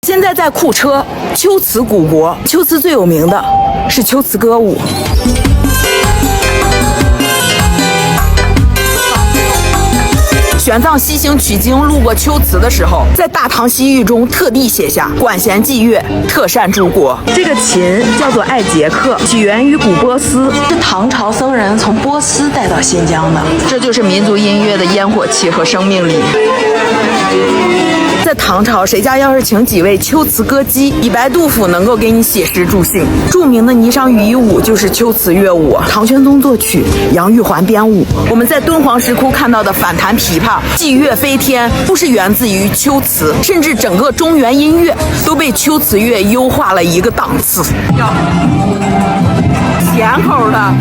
现在在库车秋瓷古国，秋瓷最有名的是秋瓷歌舞。玄奘西行取经路过秋瓷的时候，在《大唐西域》中特地写下“管弦祭乐，特善诸国”。这个琴叫做艾捷克，起源于古波斯，是唐朝僧人从波斯带到新疆的。这就是民族音乐的烟火气和生命力。在唐朝，谁家要是请几位秋瓷歌姬，李白、杜甫能够给你写诗助兴。著名的《霓裳羽衣舞》就是秋瓷乐舞，唐玄宗作曲，杨玉环编舞。我们在敦煌石窟看到的反弹琵琶、祭乐飞天，都是源自于秋瓷，甚至整个中原音乐都被秋瓷乐优化了一个档次。咸口的。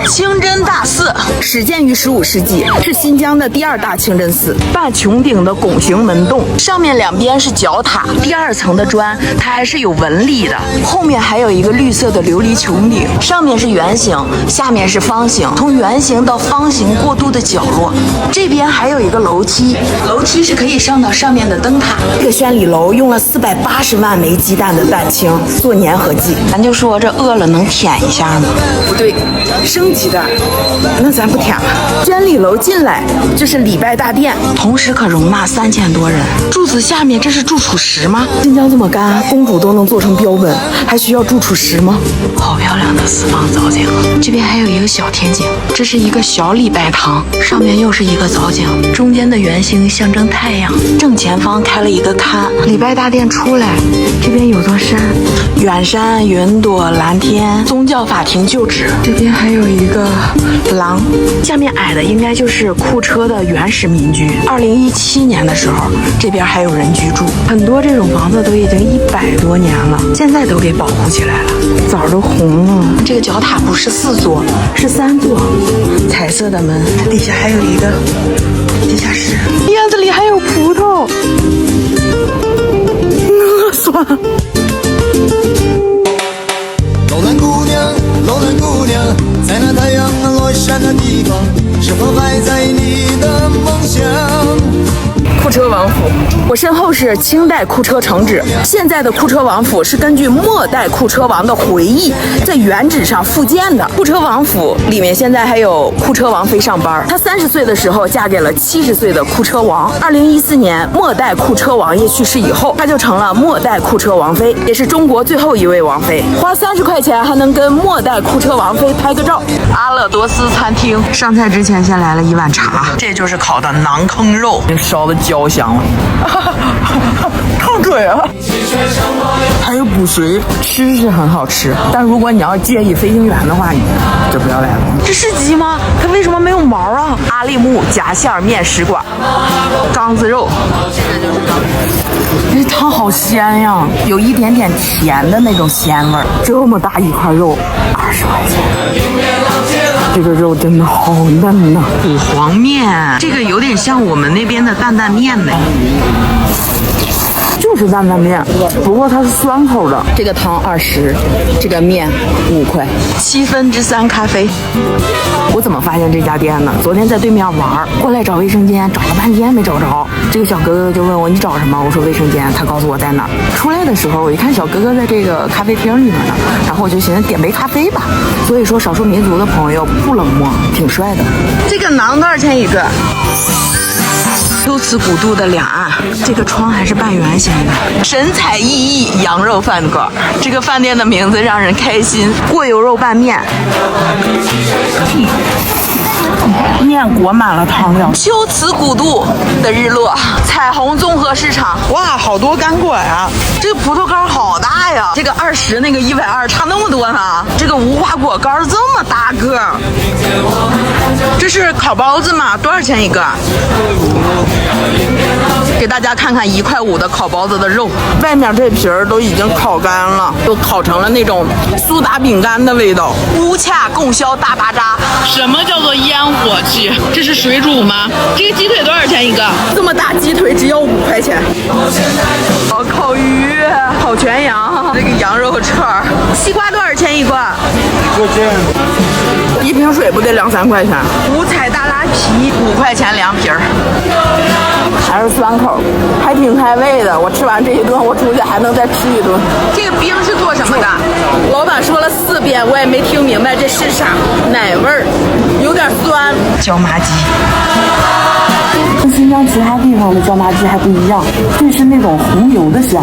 清真大寺始建于15世纪，是新疆的第2大清真寺，半穹顶的拱形门洞，上面2边是角塔，第2层的砖它还是有纹理的，后面还有一个绿色的琉璃穹顶，上面是圆形，下面是方形，从圆形到方形过渡的角落。这边还有一个楼梯，楼梯是可以上到上面的灯塔。这个宣礼楼用了480万枚鸡蛋的蛋清做粘合剂，咱就说这饿了能舔一下吗？不对，生鸡蛋，那咱不舔了。宣礼楼进来就是礼拜大殿，同时可容纳3000多人。柱子下面这是住处石吗？新疆这么干，公主都能做成标本，还需要住处石吗？好漂亮的四方藻井，这边还有一个小天井，这是一个小礼拜堂，上面又是一个藻井，中间的圆形象征太阳，正前方开了一个龛。礼拜大殿出来，这边有座山，远山云朵蓝天，宗教法庭旧址。这边还有一个廊，下面矮的应该就是库车的原始民居。2017年的时候，这边还有人居住，很多这种房子都已经100多年了，现在都给保护起来了，枣都红了。这个角塔不是4座，是3座，彩色的门，底下还有一个地下室，院子里还有葡萄，我酸。楼兰姑娘，楼兰姑娘，在那太阳落山的地方，是否还在你的梦想？库车王府，我身后是清代库车城址，现在的库车王府是根据末代库车王的回忆在原址上复建的。库车王府里面现在还有库车王妃上班，她30岁的时候嫁给了70岁的库车王。2014年末代库车王爷去世以后，她就成了末代库车王妃，也是中国最后一位王妃。花30块钱还能跟末代库车王妃拍个照。阿勒多斯餐厅，上菜之前先来了一碗茶，这就是烤的馕坑肉，烧的焦香了，烫嘴啊！还有补水，吃是很好吃，但如果你要介意飞行员的话，你就不要来了。这是鸡吗？它为什么没有毛啊？阿利木夹馅面食馆，缸子肉，这汤好鲜呀，有一点点甜的那种鲜味儿。这么大一块肉，20块钱。这个肉真的好嫩呐！五黄面，这个有点像我们那边的担担面呢。就是担担面，不过它是酸口的。这个汤20，这个面5块。3/7咖啡。我怎么发现这家店呢？昨天在对面玩，过来找卫生间，找了半天没找着。这个小哥哥就问我你找什么？我说卫生间，他告诉我在哪儿。出来的时候，我一看小哥哥在这个咖啡厅里面呢，然后我就寻思点杯咖啡吧。所以说少数民族的朋友不冷漠，挺帅的。这个馕多少钱一个？秋瓷古渡的两岸，这个窗还是半圆形的，神采奕奕羊肉饭馆。这个饭店的名字让人开心，过油肉拌面，面裹满了汤料。秋瓷古渡的日落，彩虹综合市场，哇，好多干果呀！这个葡萄干好大呀，这个20，那个120，差那么多呢。这个无花果干这么大个，这是烤包子吗？多少钱一个？给大家看看1块5的烤包子的肉，外面这皮儿都已经烤干了，都烤成了那种苏打饼干的味道。乌恰供销大巴扎，什么叫做烟火气？这是水煮吗？这个鸡腿多少钱一个？这么大鸡腿只要5块钱。烤鱼，烤全羊，这个羊肉串，西瓜多少钱一罐？5块钱。一瓶水不得2-3块钱？五彩大拉皮5块钱2瓶。还是酸口，还挺开胃的。我吃完这一顿，我出去还能再吃一顿。这个冰是做什么的？老板说了4遍，我也没听明白这是啥，奶味儿，有点酸。椒麻鸡。跟新疆其他地方的椒麻鸡还不一样，这是那种红油的香。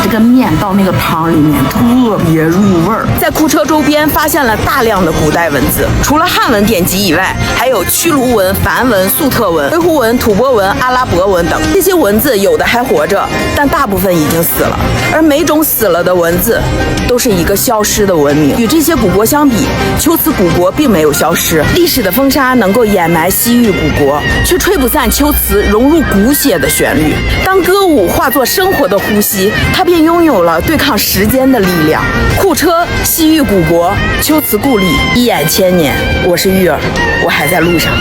这个面到那个汤里面特别入味儿。在库车周边发现了大量的古代文字，除了汉文典籍以外，还有屈卢文、梵文、粟特文、维胡文、吐蕃文、阿拉伯文等。这些文字有的还活着，但大部分已经死了。而每种死了的文字，都是一个消失的文明。与这些古国相比，龟兹古国并没有消失。历史的风沙能够掩埋西域古国，却吹不散龟兹融入骨血的旋律。当歌舞化作生活的呼吸，它便拥有了对抗时间的力量。库车，西域古国，龟兹故里，一眼千年。我是玉儿，我还在路上。